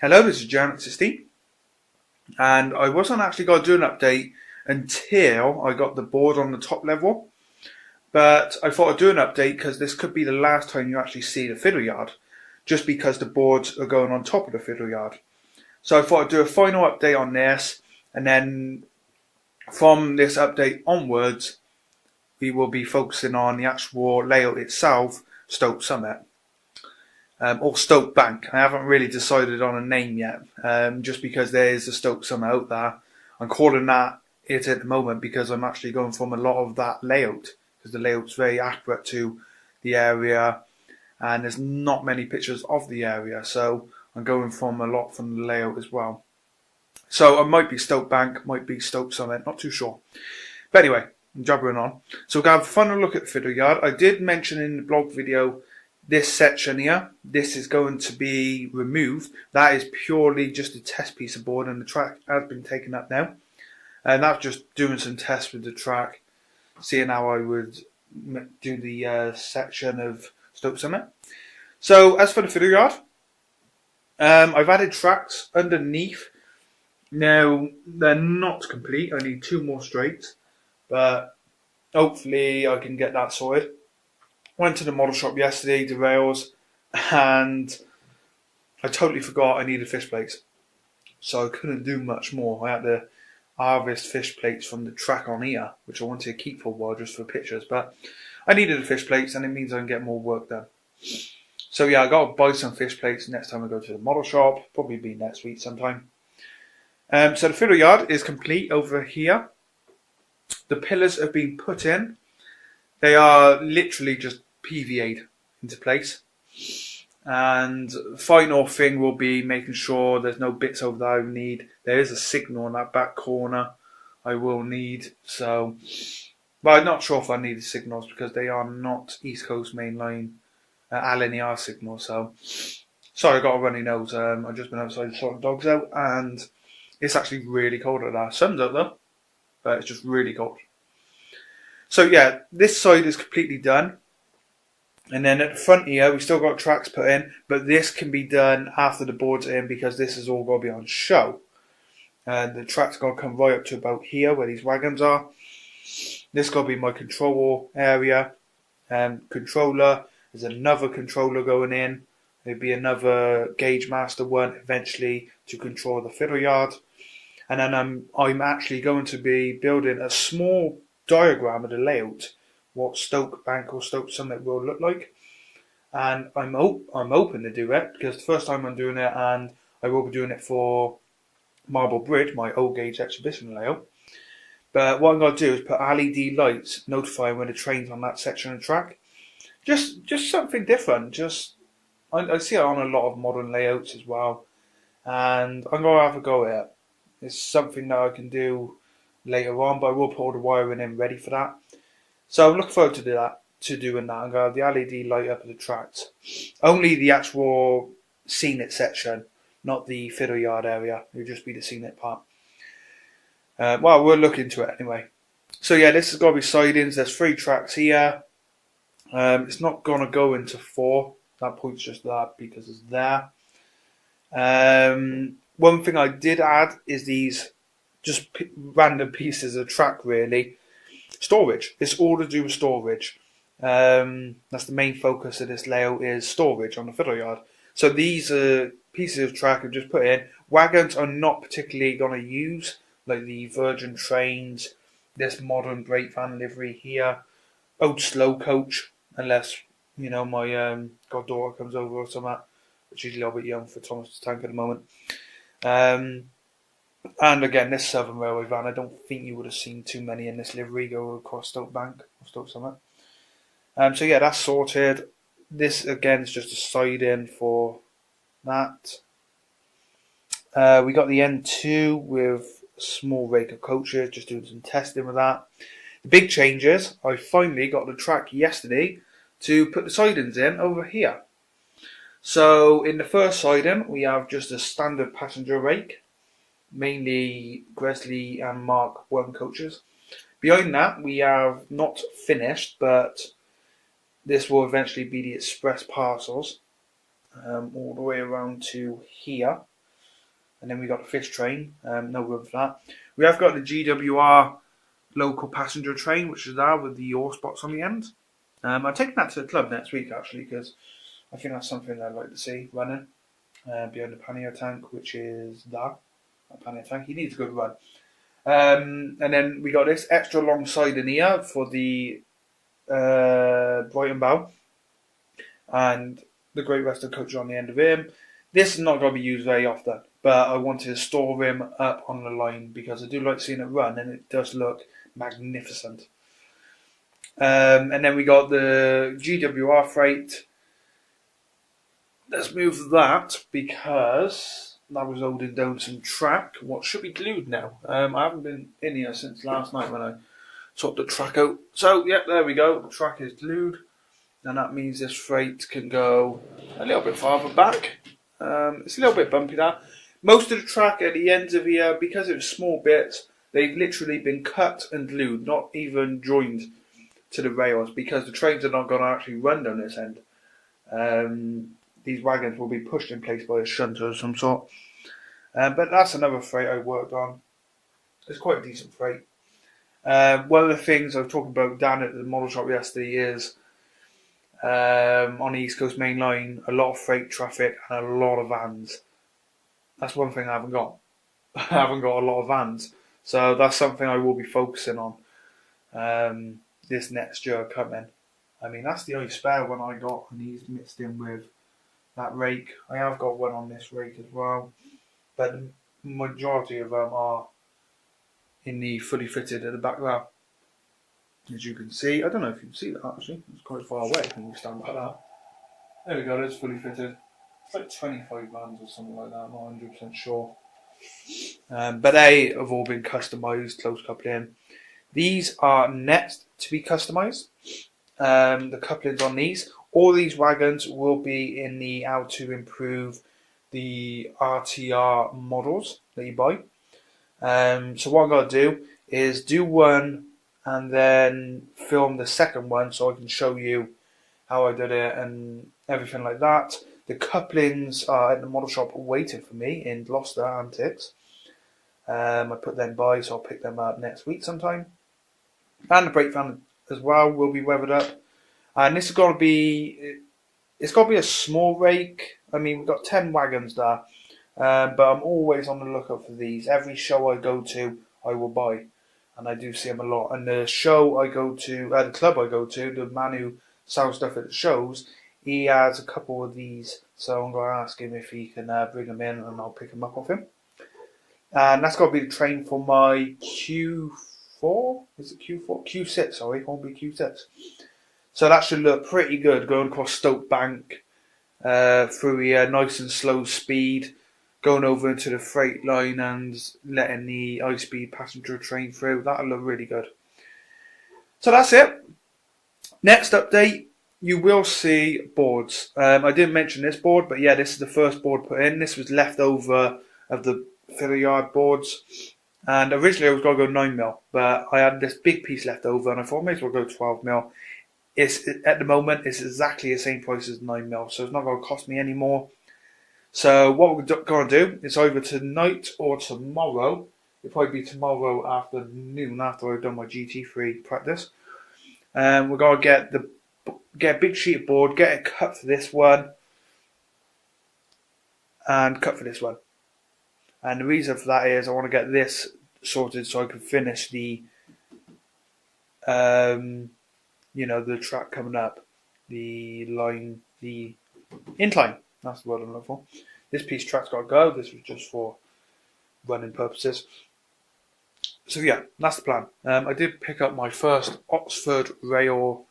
Hello, this is Janet16, and I wasn't actually going to do an update until I got the board on the top level, but I thought I'd do an update because this could be the last time you actually see the Fado Yard, just because the boards are going on top of the Fado Yard. So I thought I'd do a final update on this, and then from this update onwards, we will be focusing on the actual layout itself, Stoke Summit. Or Stoke Bank. I haven't really decided on a name yet, just because there is a Stoke Summit out there. I'm calling that it at the moment because I'm actually going from a lot of that layout, because the layout's very accurate to the area and there's not many pictures of the area, so I'm going from a lot from the layout as well. So it might be Stoke Bank, might be Stoke Summit, not too sure. But anyway, I'm jabbering on. So we're going to have a final look at the Fado Yard. I did mention in the blog video this section here, this is going to be removed. That is purely just a test piece of board, and the track has been taken up now. And that's just doing some tests with the track, seeing how I would do the section of Stoke Summit. So as for the Fado Yard, I've added tracks underneath. Now they're not complete. I need 2 more straights, but hopefully I can get that sorted. Went to the model shop yesterday, the rails, and I totally forgot I needed fish plates. So I couldn't do much more. I had to harvest fish plates from the track on here, which I wanted to keep for a while just for pictures. But I needed the fish plates, and it means I can get more work done. So yeah, I got to buy some fish plates next time I go to the model shop. Probably be next week sometime. So the Fado Yard is complete over here. The pillars have been put in. They are literally just PVA'd into place, and final thing will be making sure there's no bits over there I need. There is a signal in that back corner I will need, so, but I'm not sure if I need the signals because they are not East Coast Mainline LNER signals. So sorry, I got a runny nose. I've just been outside sorting dogs out, and it's actually really cold out there. Sun's out though, but it's just really cold. So yeah, this side is completely done. And then at the front here, we've still got tracks put in, but this can be done after the board's in because this is all going to be on show. And the track's going to come right up to about here where these wagons are. This is going to be my control area. Controller, there's another controller going in. There'll be another gauge master one eventually to control the Fado Yard. And then I'm actually going to be building a small diagram of the layout, what Stoke Bank or Stoke Summit will look like, and I'm open to do it because the first time I'm doing it, and I will be doing it for Marble Bridge, my old gauge exhibition layout. But what I'm going to do is put LED lights notifying when the train's on that section of track. Just something different. I see it on a lot of modern layouts as well, and I'm going to have a go at it. It's something that I can do later on, but I will put all the wiring in ready for that. So I'm looking forward to doing that. I'm going to have the LED light up at the tracks. Only the actual scenic section, not the Fado Yard area. It'll just be the scenic part. Well, we'll look into it anyway. So yeah, this has got to be sidings. There's 3 tracks here. It's not going to go into 4. That point's just that because it's there. One thing I did add is these just random pieces of track, really. Storage. It's all to do with storage. That's the main focus of this layout, is storage on the Fado Yard. So these pieces of track I've just put in. Wagons are not particularly going to use, like the Virgin trains, this modern brake van livery here, old slow coach, unless, you know, my goddaughter comes over or something, but she's a little bit young for Thomas the Tank at the moment. And again, this Southern Railway van, I don't think you would have seen too many in this livery go across Stoke Bank or Stoke Summit. So yeah, that's sorted. This again is just a siding for that. We got the N2 with a small rake of coaches, just doing some testing with that. The big changes, I finally got the track yesterday to put the sidings in over here. So in the first siding, we have just a standard passenger rake, mainly Gresley and Mark 1 coaches. Behind that, we have not finished, but this will eventually be the express parcels, all the way around to here. and then we got the fish train. No room for that. We have got the GWR local passenger train, which is there with the yaw spots on the end. I'm taking that to the club next week actually, because I think that's something I'd like to see running behind the pannier tank, which is that pannier tank. He needs a good run. And then we got this extra long side in here for the Brighton bow, and the Great Western coach on the end of him. This is not going to be used very often, but I wanted to store him up on the line because I do like seeing it run, and it does look magnificent. And then we got the GWR freight. Let's move that because that was holding down some track. What should be glued now? I haven't been in here since last night when I sorted the track out. So, yeah, there we go. The track is glued. And that means this freight can go a little bit farther back. It's a little bit bumpy that. Most of the track at the ends of here, because it's small bits, they've literally been cut and glued, not even joined to the rails, because the trains are not going to actually run down this end. These wagons will be pushed in place by a shunter of some sort. But that's another freight I worked on. It's quite a decent freight. One of the things I was talking about down at the model shop yesterday is on the East Coast Main Line, a lot of freight traffic and a lot of vans. That's one thing I haven't got. I haven't got a lot of vans. So that's something I will be focusing on this next year coming. I mean, that's the only spare one I got, and he's mixed in with that rake. I have got one on this rake as well, but the majority of them are in the fully fitted at the back there. As you can see, I don't know if you can see that actually, it's quite far away when you stand like that. There we go, it's fully fitted. It's like 25 vans or something like that, I'm not 100% sure. But they have all been customised, close coupling. These are next to be customised. The couplings on these. All these wagons will be in the how to improve the RTR models that you buy. So what I'm going to do is do one and then film the second one so I can show you how I did it and everything like that. The couplings are at the model shop waiting for me in Gloucester Antics. I put them by, so I'll pick them up next week sometime. And the brake fan as well will be weathered up. And this is going to be, it's got to be a small rake. I mean, we've got 10 wagons there. But I'm always on the lookout for these. Every show I go to, I will buy. And I do see them a lot. And the show I go to, the club I go to, the man who sells stuff at the shows, he has a couple of these. So I'm going to ask him if he can bring them in and I'll pick them up off him. And that's got to be the train for my Q4? Is it Q4? Q6, sorry. It won't be Q6. So that should look pretty good going across Stoke Bank through here, nice and slow speed, going over into the freight line and letting the high-speed passenger train through. That'll look really good. So that's it. Next update, you will see boards. I didn't mention this board, but yeah, this is the first board put in. This was left over of the Fado Yard boards. And originally I was going to go 9mm, but I had this big piece left over and I thought I may as well go 12mm. At the moment, it's exactly the same price as 9mm, so it's not going to cost me any more. So what we're going to do is either tonight or tomorrow. It'll probably be tomorrow afternoon after I've done my GT3 practice. We're going to get a big sheet of board, get it cut for this one, and cut for this one. And the reason for that is I want to get this sorted so I can finish the, the track coming up, the line, the incline. That's the word I'm looking for. This piece of track's got to go. This was just for running purposes. So yeah, that's the plan. I did pick up my first Oxford Rail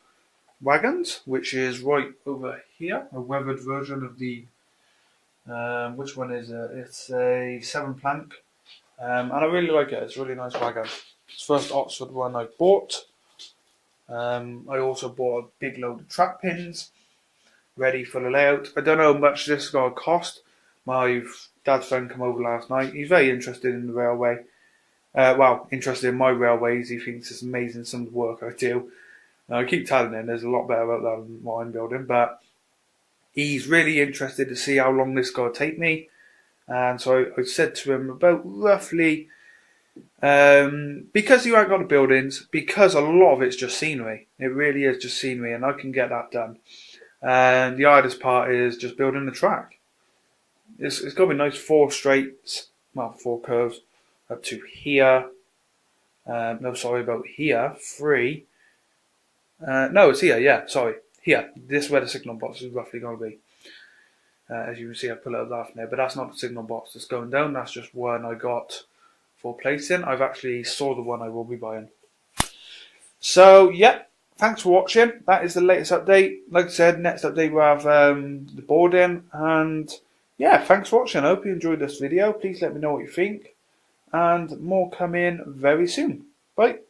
wagons, which is right over here, a weathered version of the, which one is it? It's a 7 plank. And I really like it. It's a really nice wagon. It's the first Oxford one I bought. I also bought a big load of track pins ready for the layout. I don't know how much this is going to cost. My dad's friend came over last night. He's very interested in the railway. Interested in my railways. He thinks it's amazing some of the work I do. I keep telling him there's a lot better out there than what I'm building, but he's really interested to see how long this is going to take me. And so I said to him about roughly, because you ain't got the buildings, because a lot of it's just scenery. It really is just scenery, and I can get that done. And the hardest part is just building the track. It's got to be nice 4 straights, well, 4 curves up to here. No, sorry, about here. 3. No, it's here. Yeah, sorry, here. This is where the signal box is roughly going to be. As you can see, I put a little laugh in there, but that's not the signal box that's going down. That's just one I got for placing. I've actually saw the one I will be buying. So, yeah, thanks for watching. That is the latest update. Like I said, next update we'll have the board in. And, yeah, thanks for watching. I hope you enjoyed this video. Please let me know what you think. And more coming very soon. Bye.